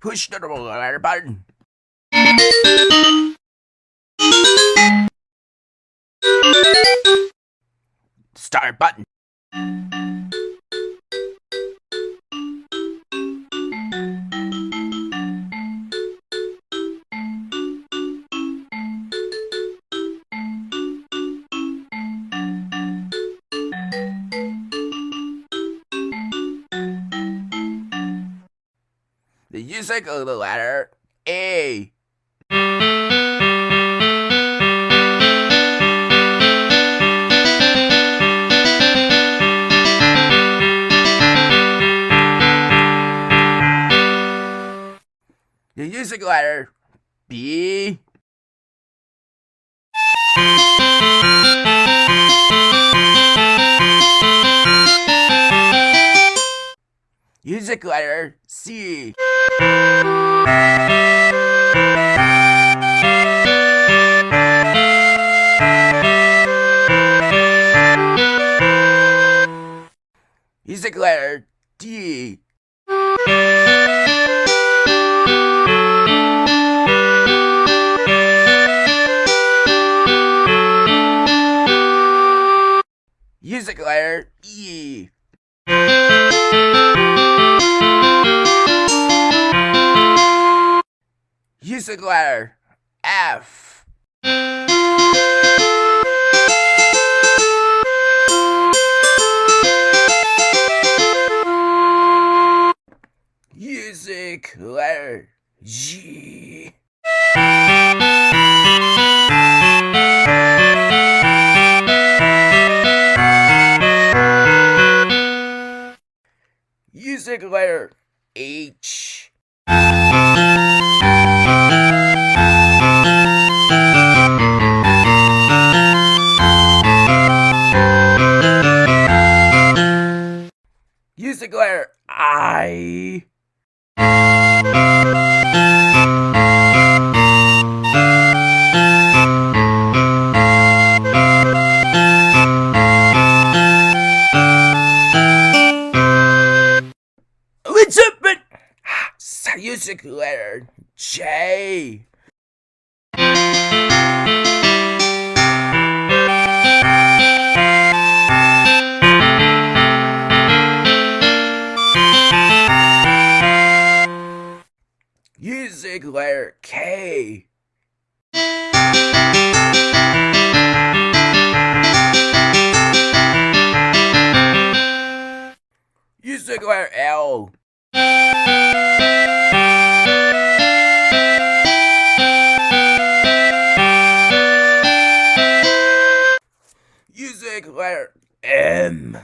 Push the letter button. Start button. The music of the letter A. The music letter B. Music letter C. Music letter D. Music letter E. Music letter F. Music letter G. Music letter H. Music letter I. What's up, but music letter J. Music letter K. Music letter L. Music letter M.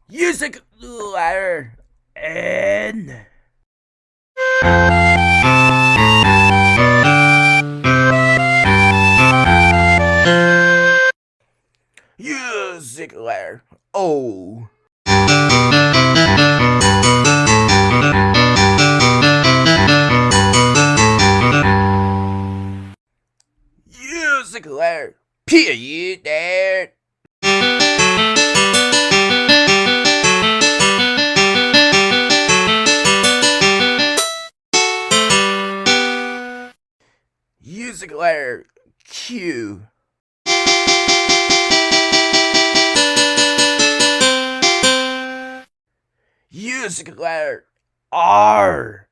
Music letter N. Music letter O. Music letter P. Music letter Q. Music letter R.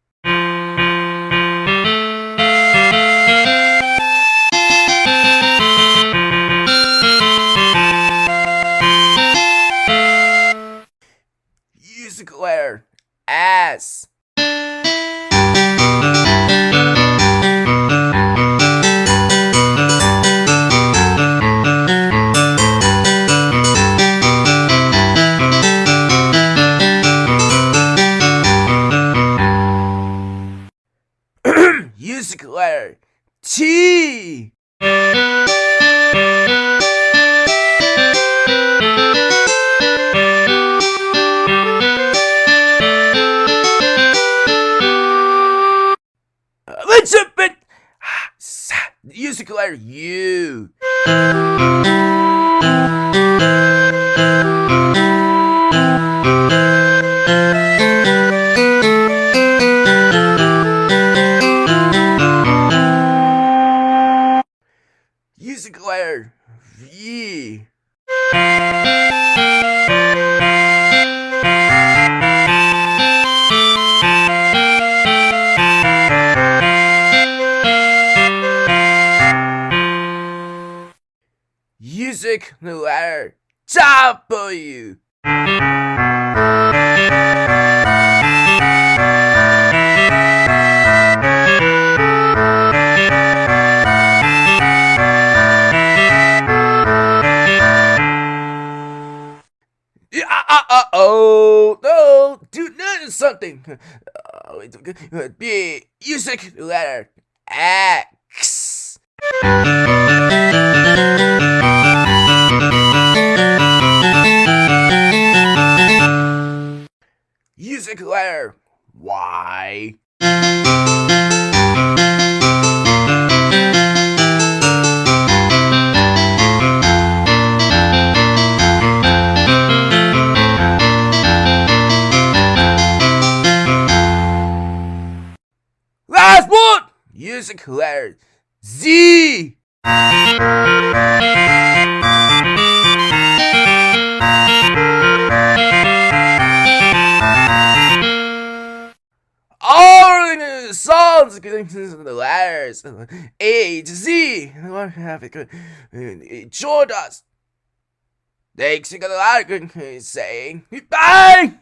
Music letter S. Music letter T. What's up, but music letter U. Music letter W. Oh, no, do something. B, music letter X. Music letter Y. Last one! Music letter Z. All the songs the letters A to Z. What have it enjoyed us? Thanks for saying goodbye.